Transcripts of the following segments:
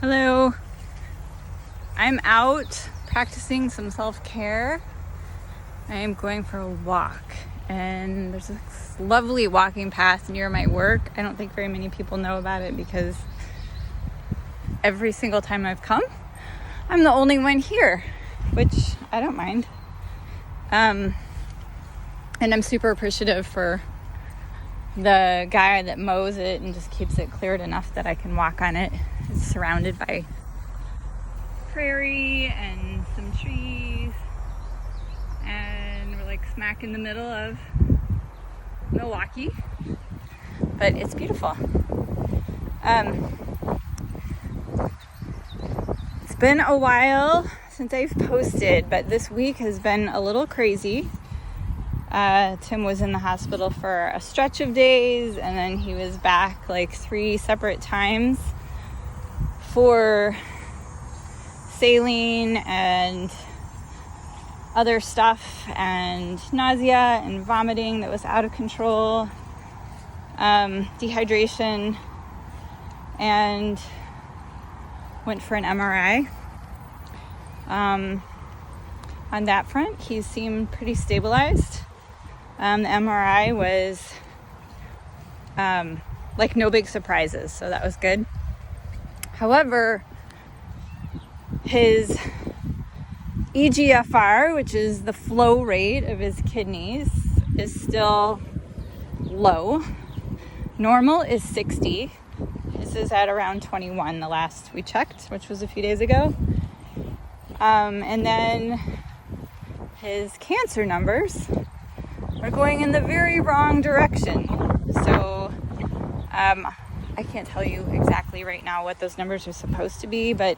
Hello. I'm out practicing some self-care. I am going for a walk, and there's this lovely walking path near my work. I don't think very many people know about it because every single time I've come, I'm the only one here, which I don't mind. And I'm super appreciative for the guy that mows it and just keeps it cleared enough that I can walk on it. It's surrounded by prairie and some trees, and we're like smack in the middle of Milwaukee, but it's beautiful. It's been a while since I've posted, but this week has been a little crazy. Tim was in the hospital for a stretch of days, and then he was back like 3 separate times for saline and other stuff, and nausea and vomiting that was out of control, dehydration, and went for an MRI. On that front, he seemed pretty stabilized. The MRI was like no big surprises, so that was good. However, his eGFR, which is the flow rate of his kidneys, is still low. Normal is 60. This is at around 21 the last we checked, which was a few days ago. And then his cancer numbers are going in the very wrong direction. So I can't tell you exactly right now what those numbers are supposed to be, but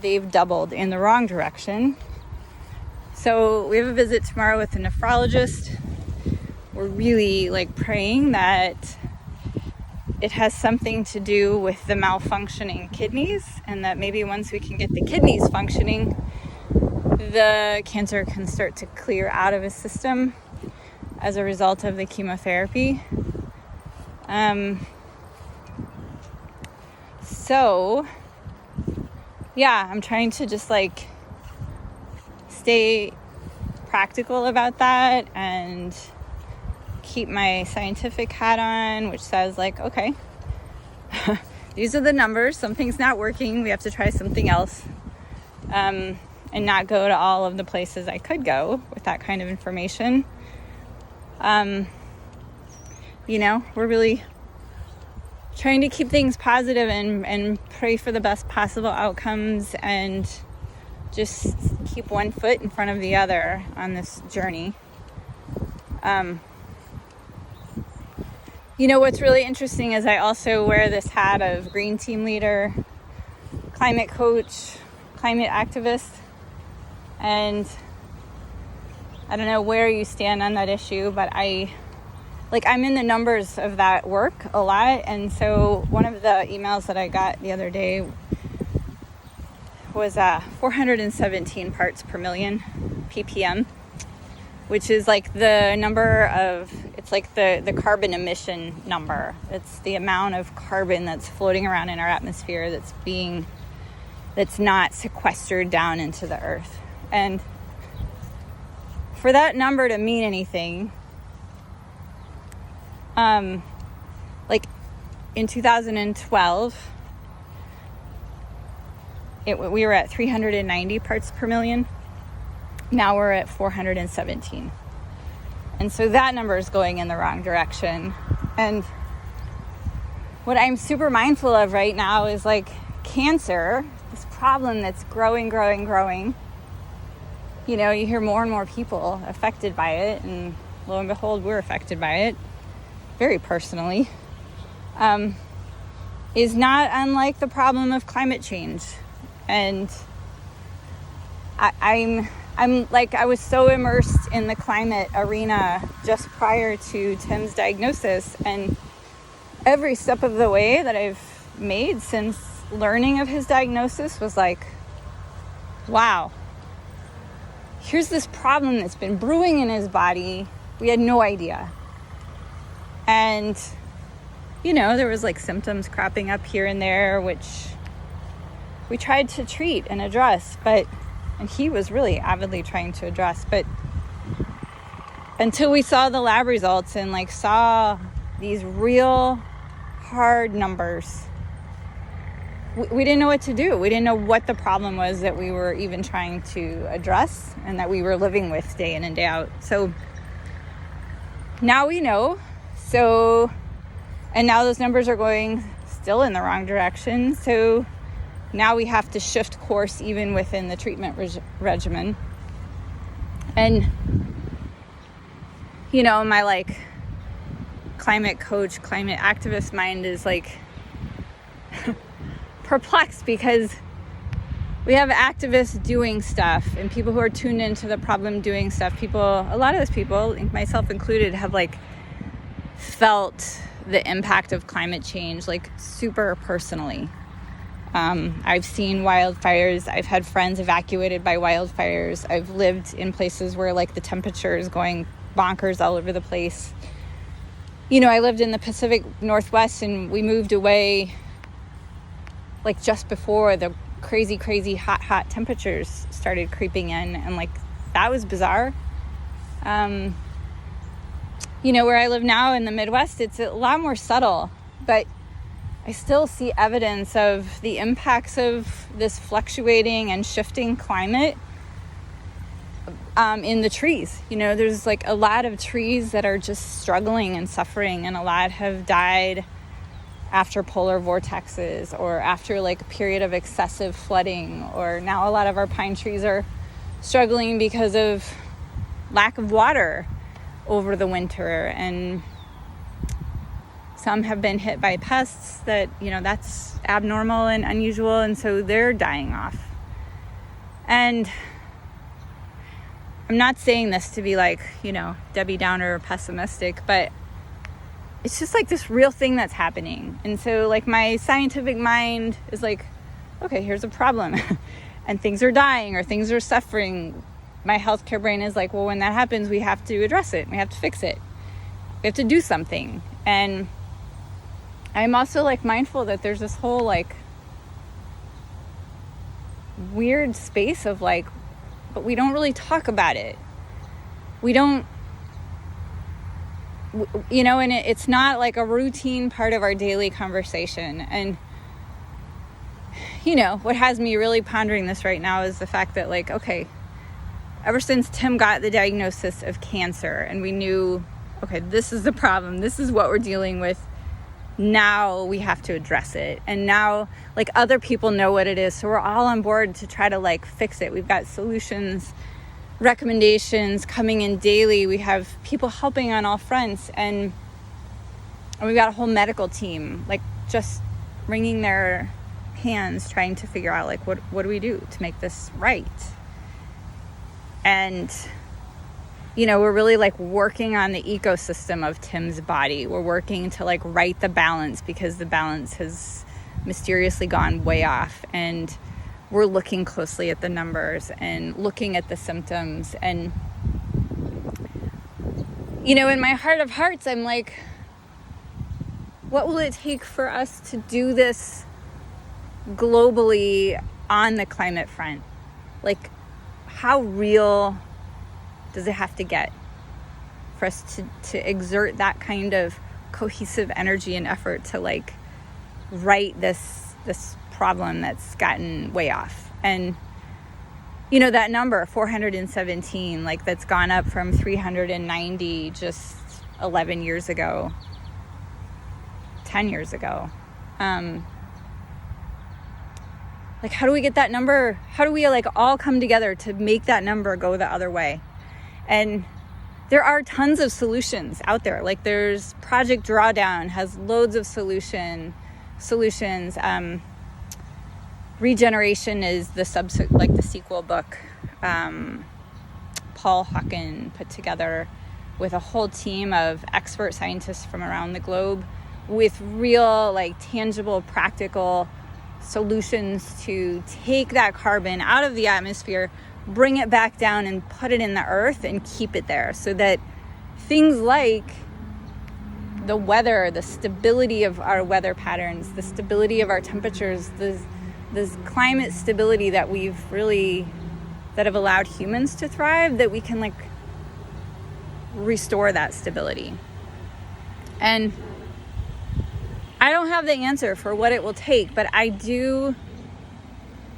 they've doubled in the wrong direction. So we have a visit tomorrow with a nephrologist. We're really praying that it has something to do with the malfunctioning kidneys, and that maybe once we can get the kidneys functioning, the cancer can start to clear out of his system as a result of the chemotherapy. So yeah, I'm trying to just stay practical about that and keep my scientific hat on, which says okay, these are the numbers, something's not working, we have to try something else, and not go to all of the places I could go with that kind of information. We're really trying to keep things positive and pray for the best possible outcomes, and just keep one foot in front of the other on this journey. What's really interesting is I also wear this hat of green team leader, climate coach, climate activist, and I don't know where you stand on that issue, but I'm in the numbers of that work a lot. And so one of the emails that I got the other day was 417 parts per million ppm, which is the number of, it's the carbon emission number. It's the amount of carbon that's floating around in our atmosphere that's not sequestered down into the earth. And for that number to mean anything, in 2012, we were at 390 parts per million. Now we're at 417. And so that number is going in the wrong direction. And what I'm super mindful of right now is cancer, this problem that's growing. You hear more and more people affected by it, and lo and behold, we're affected by it very personally, is not unlike the problem of climate change. And I was so immersed in the climate arena just prior to Tim's diagnosis, and every step of the way that I've made since learning of his diagnosis was wow, here's this problem that's been brewing in his body. We had no idea. And there was symptoms cropping up here and there, which we tried to treat and address, and he was really avidly trying to address, but until we saw the lab results and like saw these real hard numbers, we didn't know what to do. We didn't know what the problem was that we were even trying to address and that we were living with day in and day out. So now we know. And now those numbers are going still in the wrong direction. So now we have to shift course even within the treatment regimen. And, you know, my like climate coach, climate activist mind is like perplexed, because we have activists doing stuff and people who are tuned into the problem doing stuff. A lot of those people, myself included, have like felt the impact of climate change like super personally. I've seen wildfires. I've had friends evacuated by wildfires. I've lived in places where like the temperature is going bonkers all over the place. You know, I lived in the Pacific Northwest and we moved away like just before the crazy hot temperatures started creeping in, and like that was bizarre. You know, where I live now in the Midwest, it's a lot more subtle, but I still see evidence of the impacts of this fluctuating and shifting climate in the trees. You know, there's like a lot of trees that are just struggling and suffering, and a lot have died after polar vortexes or after like a period of excessive flooding, or now a lot of our pine trees are struggling because of lack of water over the winter, and some have been hit by pests that, you know, that's abnormal and unusual, and so they're dying off. And I'm not saying this to be like, you know, Debbie Downer or pessimistic, but it's just like this real thing that's happening. And so like my scientific mind is like, okay, here's a problem and things are dying or things are suffering. My healthcare brain is like, well, when that happens, we have to address it. We have to fix it. We have to do something. And I'm also like mindful that there's this whole like weird space of like, but we don't really talk about it. We don't, you know, and it's not like a routine part of our daily conversation. And, you know, what has me really pondering this right now is the fact that like, okay, ever since Tim got the diagnosis of cancer and we knew, okay, this is the problem, this is what we're dealing with, now we have to address it. And now like other people know what it is, so we're all on board to try to like fix it. We've got solutions, recommendations coming in daily. We have people helping on all fronts, and we've got a whole medical team like just wringing their hands trying to figure out like what do we do to make this right. And you know, we're really like working on the ecosystem of Tim's body. We're working to like right the balance, because the balance has mysteriously gone way off, and we're looking closely at the numbers and looking at the symptoms. And you know, in my heart of hearts, I'm like, what will it take for us to do this globally on the climate front? Like, how real does it have to get for us to exert that kind of cohesive energy and effort to like right this problem that's gotten way off? And you know, that number 417, like that's gone up from 390 just 11 years ago, 10 years ago. Like, how do we get that number? How do we like all come together to make that number go the other way? And there are tons of solutions out there. Like there's Project Drawdown has loads of solutions. Regeneration is the sequel book Paul Hawken put together with a whole team of expert scientists from around the globe with real like tangible practical solutions to take that carbon out of the atmosphere, bring it back down and put it in the earth and keep it there, so that things like the weather, the stability of our weather patterns, the stability of our temperatures, the this climate stability that that have allowed humans to thrive, that we can like restore that stability. And I don't have the answer for what it will take, but I do,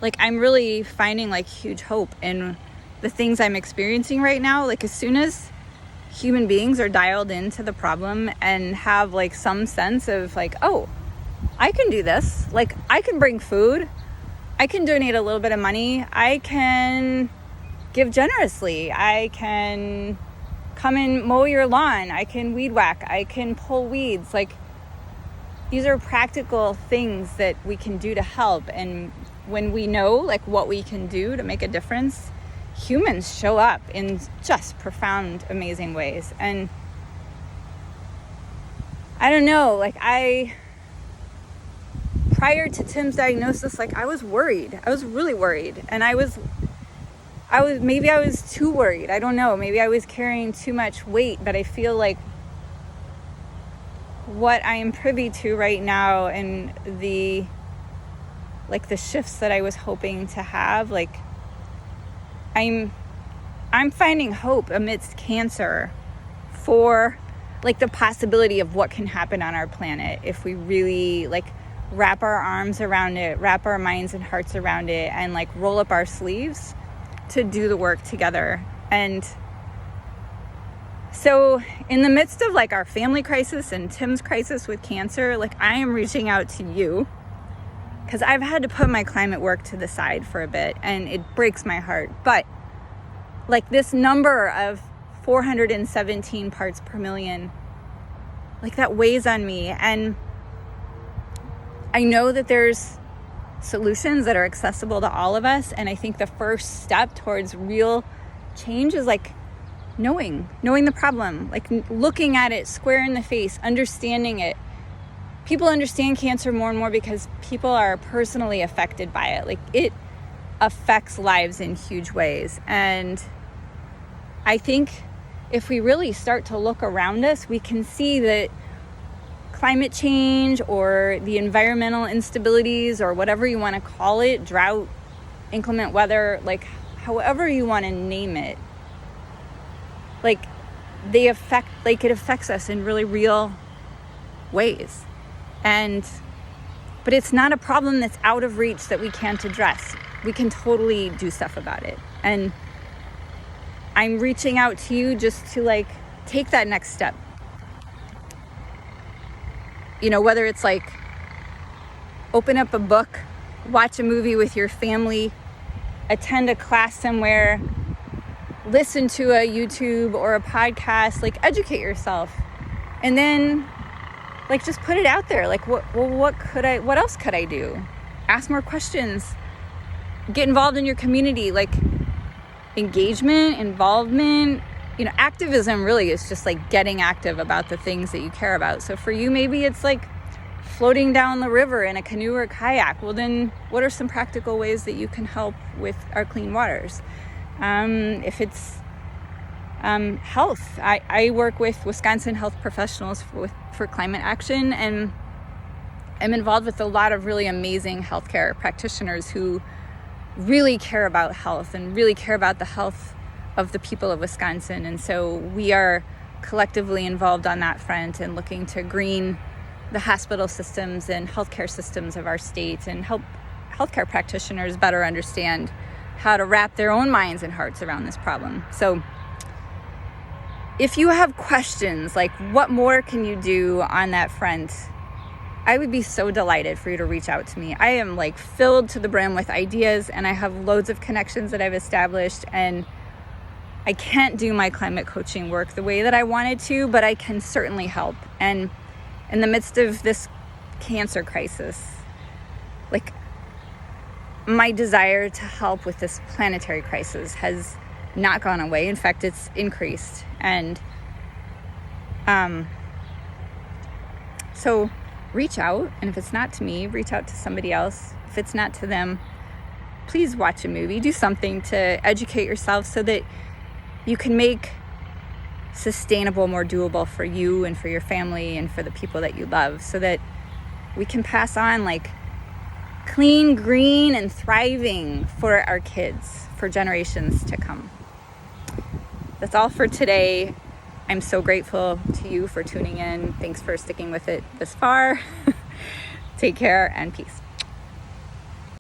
like, I'm really finding like huge hope in the things I'm experiencing right now. Like, as soon as human beings are dialed into the problem and have like some sense of like, oh, I can do this. Like, I can bring food. I can donate a little bit of money. I can give generously. I can come and mow your lawn. I can weed whack. I can pull weeds. Like, these are practical things that we can do to help. And when we know like what we can do to make a difference, humans show up in just profound, amazing ways. And I don't know, like, prior to Tim's diagnosis, like, I was worried. I was really worried. And maybe I was too worried. I don't know. Maybe I was carrying too much weight, but I feel like what I am privy to right now and the shifts that I was hoping to have, like, I'm finding hope amidst cancer for like the possibility of what can happen on our planet if we really like wrap our arms around it, wrap our minds and hearts around it, and like roll up our sleeves to do the work together. And so in the midst of like our family crisis and Tim's crisis with cancer, like, I am reaching out to you because I've had to put my climate work to the side for a bit, and it breaks my heart. But like, this number of 417 parts per million, like, that weighs on me. And I know that there's solutions that are accessible to all of us. And I think the first step towards real change is like knowing the problem, like looking at it square in the face, understanding it. People understand cancer more and more because people are personally affected by it. Like, it affects lives in huge ways. And I think if we really start to look around us, we can see that climate change or the environmental instabilities or whatever you want to call it, drought, inclement weather, like however you want to name it, like it affects us in really real ways. But it's not a problem that's out of reach that we can't address. We can totally do stuff about it. And I'm reaching out to you just to like take that next step. You know, whether it's like open up a book, watch a movie with your family, attend a class somewhere, listen to a YouTube or a podcast, like educate yourself. And then like just put it out there. Like, what else could I do? Ask more questions. Get involved in your community. Like, engagement, involvement, you know, activism really is just like getting active about the things that you care about. So for you, maybe it's like floating down the river in a canoe or a kayak. Well, then what are some practical ways that you can help with our clean waters? If it's health, I work with Wisconsin health professionals for climate action, and I'm involved with a lot of really amazing healthcare practitioners who really care about health and really care about the health of the people of Wisconsin. And so we are collectively involved on that front and looking to green the hospital systems and healthcare systems of our state and help healthcare practitioners better understand how to wrap their own minds and hearts around this problem. So if you have questions, like what more can you do on that front, I would be so delighted for you to reach out to me. I am like filled to the brim with ideas, and I have loads of connections that I've established, and I can't do my climate coaching work the way that I wanted to, but I can certainly help. And in the midst of this cancer crisis, like, my desire to help with this planetary crisis has not gone away. In fact, it's increased. And so reach out, and if it's not to me, reach out to somebody else. If it's not to them, please watch a movie, do something to educate yourself so that you can make sustainable more doable for you and for your family and for the people that you love, so that we can pass on like clean, green, and thriving for our kids, for generations to come. That's all for today. I'm so grateful to you for tuning in. Thanks for sticking with it this far. Take care and peace.